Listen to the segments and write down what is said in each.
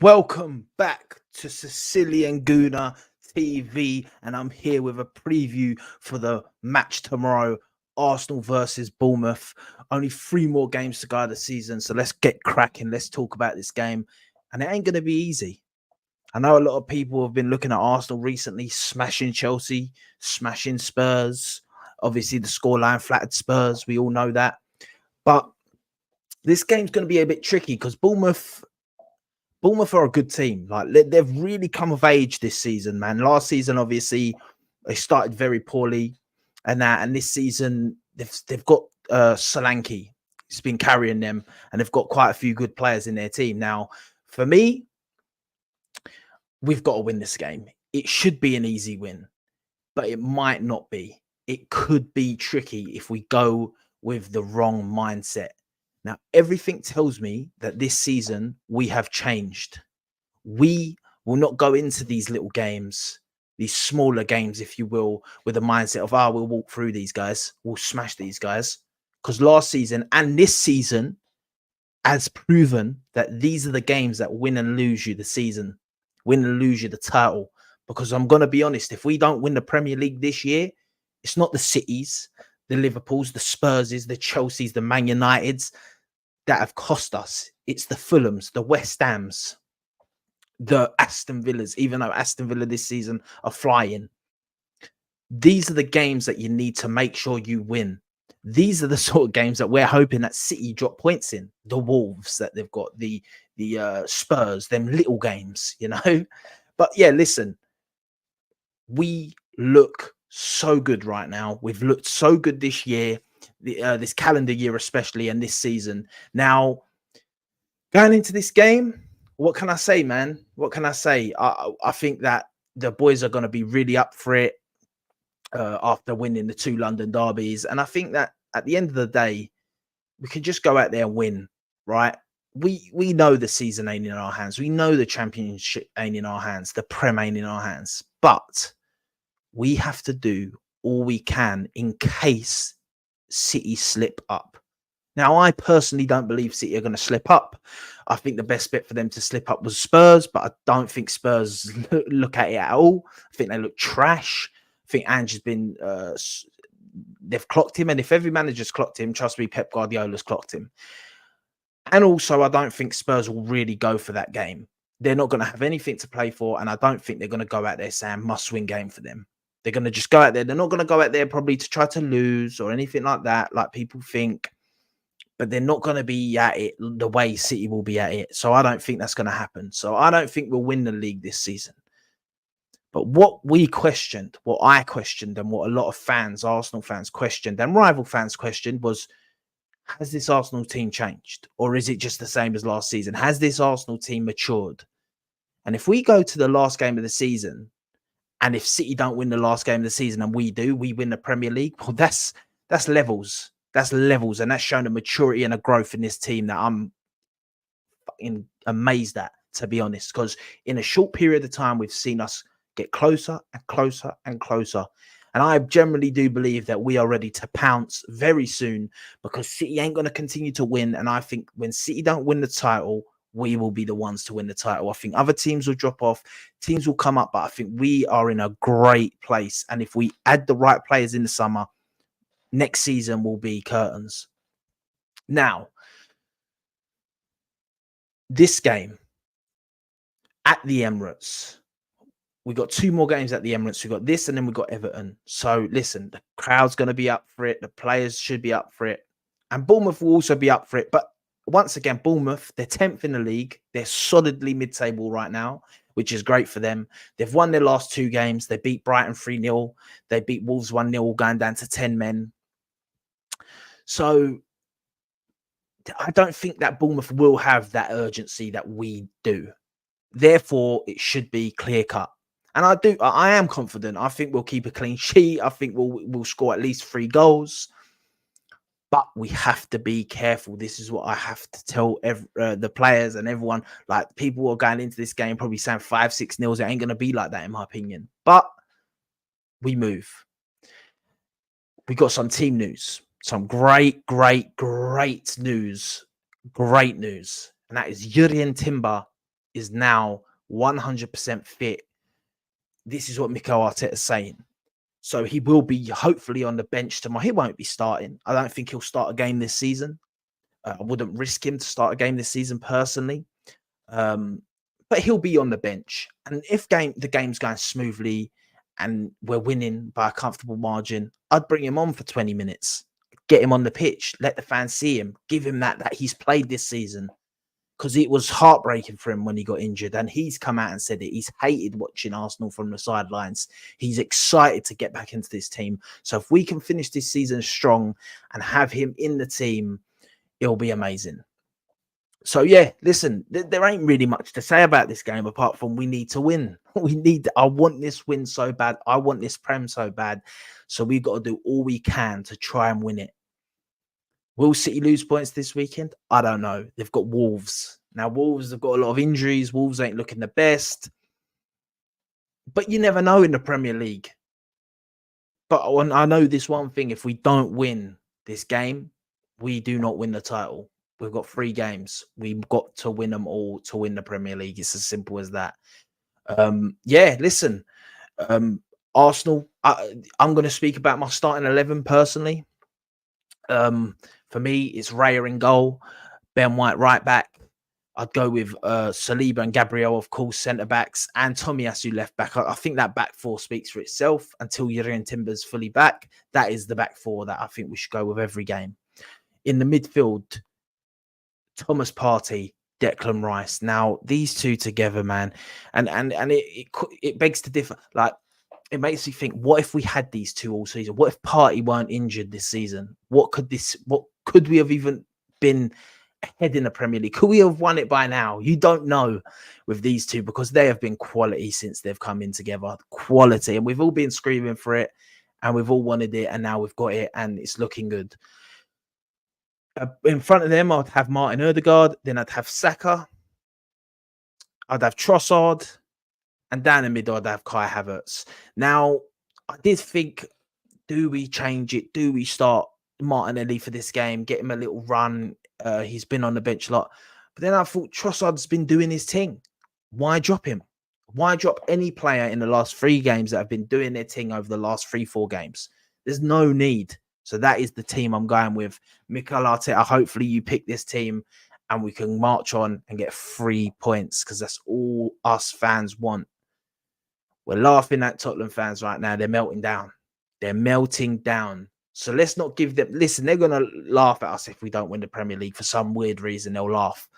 Welcome back to Sicilian Gooner TV, and I'm here with a preview for the match tomorrow, Arsenal versus Bournemouth. Only 3 more games to go of the season, so let's get cracking. Let's talk about this game, and it ain't going to be easy. I know a lot of people have been looking at Arsenal recently, smashing Chelsea, smashing Spurs. Obviously, the scoreline flattered Spurs. We all know that, but this game's going to be a bit tricky because Bournemouth are a good team. Like they've really come of age this season, man. Last season, obviously, they started very poorly, and this season they've got Solanke. He's been carrying them, and they've got quite a few good players in their team. Now, for me, we've got to win this game. It should be an easy win, but it might not be. It could be tricky if we go with the wrong mindset. Now, everything tells me that this season we have changed. We will not go into these little games, these smaller games, if you will, with a mindset of, we'll walk through these guys, we'll smash these guys. Because last season and this season has proven that these are the games that win and lose you the season, win and lose you the title. Because I'm going to be honest, if we don't win the Premier League this year, it's not the Cities, the Liverpools, the Spurses, the Chelseas, the Man Uniteds that have cost us. It's the Fulhams, the West Hams, the Aston Villas, even though Aston Villa this season are flying. These are the games that you need to make sure you win. These are the sort of games that we're hoping that City drop points in. The Wolves that they've got, the Spurs, them little games, you know. But yeah, listen, we look so good right now. We've looked so good this year, this calendar year especially, and this season. Now, going into this game, what can I say, man? What can I say? I think that the boys are going to be really up for it after winning the 2 London derbies. And I think that at the end of the day, we can just go out there and win, right? We know the season ain't in our hands. We know the championship ain't in our hands. The Prem ain't in our hands. But we have to do all we can in case City slip up. Now, I personally don't believe City are going to slip up. I think the best bet for them to slip up was Spurs, but I don't think Spurs look at it at all. I think they look trash. I think Ange has been, they've clocked him. And if every manager's clocked him, trust me, Pep Guardiola's clocked him. And also, I don't think Spurs will really go for that game. They're not going to have anything to play for. And I don't think they're going to go out there saying must-win game for them. They're going to just go out there. They're not going to go out there probably to try to lose or anything like that, like people think. But they're not going to be at it the way City will be at it. So I don't think that's going to happen. So I don't think we'll win the league this season. But what we questioned, what I questioned, and what a lot of fans, Arsenal fans questioned, and rival fans questioned was, has this Arsenal team changed? Or is it just the same as last season? Has this Arsenal team matured? And if we go to the last game of the season, and if City don't win the last game of the season and we do, we win the Premier League, well, that's levels. That's levels, and that's shown a maturity and a growth in this team that I'm fucking amazed at, to be honest, because in a short period of time, we've seen us get closer and closer and closer. And I generally do believe that we are ready to pounce very soon because City ain't going to continue to win. And I think when City don't win the title, we will be the ones to win the title. I think other teams will drop off, teams will come up, but I think we are in a great place. And if we add the right players in the summer, next season will be curtains. Now, this game at the Emirates, we got 2 more games at the Emirates. We got this, and then we got Everton. So listen, the crowd's going to be up for it. The players should be up for it, and Bournemouth will also be up for it. But once again, Bournemouth, they're 10th in the league. They're solidly mid-table right now, which is great for them. They've won their last 2 games. They beat Brighton 3-0. They beat Wolves 1-0, going down to 10 men. So I don't think that Bournemouth will have that urgency that we do. Therefore, it should be clear-cut. And I am confident. I think we'll keep a clean sheet. I think we'll score at least 3 goals. But we have to be careful. This is what I have to tell the players and everyone. Like, people are going into this game probably saying 5-6-0. It ain't going to be like that, in my opinion. But we move. We got some team news. Some great news. Great news. And that is Jurrien Timber is now 100% fit. This is what Mikel Arteta is saying. So he will be hopefully on the bench tomorrow. He won't be starting. I don't think he'll start a game this season. I wouldn't risk him to start a game this season personally. But he'll be on the bench. And if the game's going smoothly and we're winning by a comfortable margin, I'd bring him on for 20 minutes. Get him on the pitch. Let the fans see him. Give him that he's played this season. Because it was heartbreaking for him when he got injured. And he's come out and said it. He's hated watching Arsenal from the sidelines. He's excited to get back into this team. So if we can finish this season strong and have him in the team, it'll be amazing. So yeah, listen, there ain't really much to say about this game apart from we need to win. I want this win so bad. I want this Prem so bad. So we've got to do all we can to try and win it. Will City lose points this weekend? I don't know. They've got Wolves. Now, Wolves have got a lot of injuries. Wolves ain't looking the best. But you never know in the Premier League. But I know this one thing. If we don't win this game, we do not win the title. We've got 3 games. We've got to win them all to win the Premier League. It's as simple as that. Yeah, listen. Arsenal, I'm going to speak about my starting 11 personally. For me, it's Raya in goal, Ben White right back. I'd go with Saliba and Gabriel, of course, centre backs, and Tomiyasu left back. I think that back 4 speaks for itself until Jurgen Timber's fully back. That is the back 4 that I think we should go with every game. In the midfield, Thomas Partey, Declan Rice. Now these two together, man, and it begs to differ. Like, it makes me think, what if we had these two all season? What if Partey weren't injured this season? What could we have even been ahead in the Premier League? Could we have won it by now? You don't know with these two, because they have been quality since they've come in together. Quality. And we've all been screaming for it, and we've all wanted it, and now we've got it, and it's looking good. In front of them, I'd have Martin Odegaard, then I'd have Saka, I'd have Trossard, and down the middle, I'd have Kai Havertz. Now, I did think, do we change it? Do we start Martinelli for this game? Get him a little run. He's been on the bench a lot. But then I thought Trossard's been doing his thing. Why drop him? Why drop any player in the last 3 games that have been doing their thing over the last 3-4 games? There's no need. So that is the team I'm going with. Mikel Arteta, hopefully you pick this team and we can march on and get 3 points, because that's all us fans want. We're laughing at Tottenham fans right now. They're melting down. They're melting down. So let's not give them... Listen, they're going to laugh at us if we don't win the Premier League. For some weird reason, they'll laugh.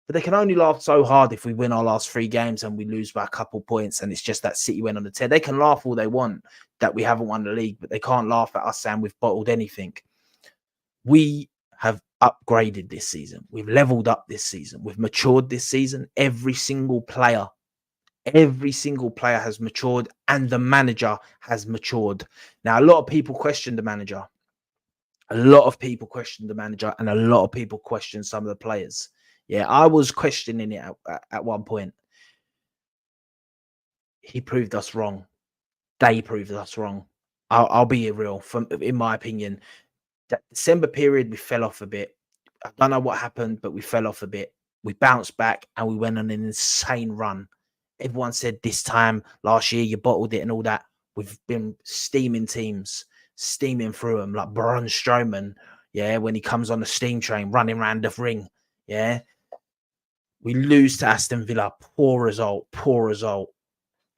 But they can only laugh so hard if we win our last 3 games and we lose by a couple points and it's just that City went on the tear. They can laugh all they want that we haven't won the league, but they can't laugh at us saying we've bottled anything. We have upgraded this season. We've leveled up this season. We've matured this season. Every single player has matured, and the manager has matured. Now, a lot of people question the manager. And a lot of people question some of the players. Yeah, I was questioning it at one point. He proved us wrong. They proved us wrong. I'll be real. In my opinion, that December period, we fell off a bit. I don't know what happened, but we fell off a bit. We bounced back and we went on an insane run. Everyone said this time last year you bottled it and all that. We've been steaming teams, steaming through them, like Braun Strowman. Yeah, when he comes on the steam train, running around the ring. Yeah. We lose to Aston Villa. Poor result.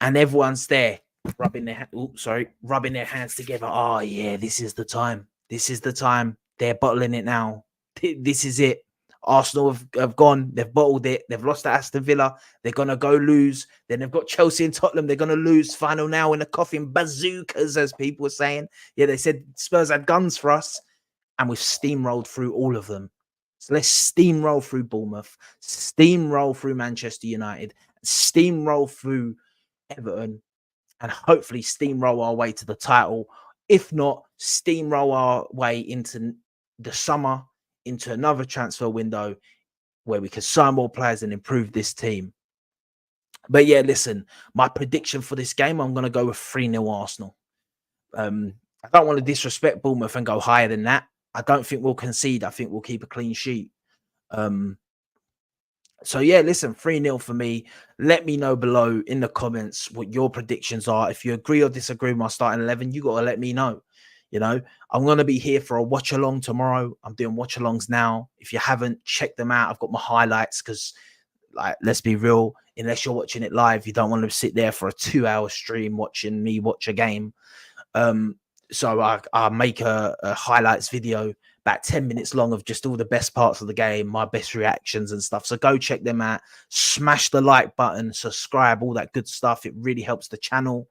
And everyone's there rubbing their hands together. Oh, yeah, this is the time. They're bottling it now. This is it. Arsenal have gone. They've bottled it. They've lost to Aston Villa. They're going to go lose. Then they've got Chelsea and Tottenham. They're going to lose. Final now in the coffin. Bazookas, as people were saying. Yeah, they said Spurs had guns for us. And we've steamrolled through all of them. So let's steamroll through Bournemouth, steamroll through Manchester United, steamroll through Everton, and hopefully steamroll our way to the title. If not, steamroll our way into the summer, into another transfer window where we can sign more players and improve this team. But yeah, listen, my prediction for this game, I'm going to go with 3-0 Arsenal. I don't want to disrespect Bournemouth and go higher than that. I don't think we'll concede. I think we'll keep a clean sheet. So yeah, listen, 3-0 for me. Let me know below in the comments what your predictions are. If you agree or disagree with my starting 11, you got to let me know. You know, I'm going to be here for a watch along tomorrow. I'm doing watch alongs now. If you haven't, check them out. I've got my highlights because, like, let's be real, unless you're watching it live, you don't want to sit there for a 2-hour stream watching me watch a game. So I make a highlights video about 10 minutes long of just all the best parts of the game, my best reactions and stuff. So go check them out. Smash the like button, subscribe, all that good stuff. It really helps the channel.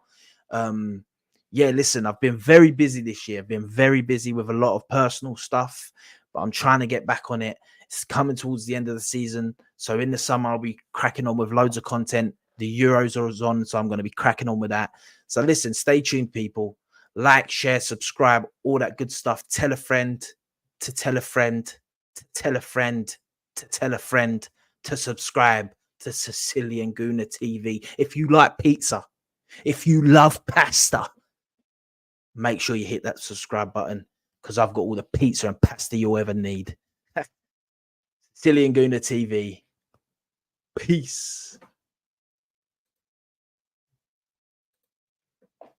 Yeah, listen, I've been very busy this year. I've been very busy with a lot of personal stuff, but I'm trying to get back on it. It's coming towards the end of the season. So in the summer, I'll be cracking on with loads of content. The Euros are on, so I'm going to be cracking on with that. So listen, stay tuned, people. Like, share, subscribe, all that good stuff. Tell a friend to tell a friend to tell a friend to tell a friend to subscribe to Sicilian Gooner TV. If you like pizza, if you love pasta, make sure you hit that subscribe button because I've got all the pizza and pasta you'll ever need. Sicilian Gooner TV. Peace.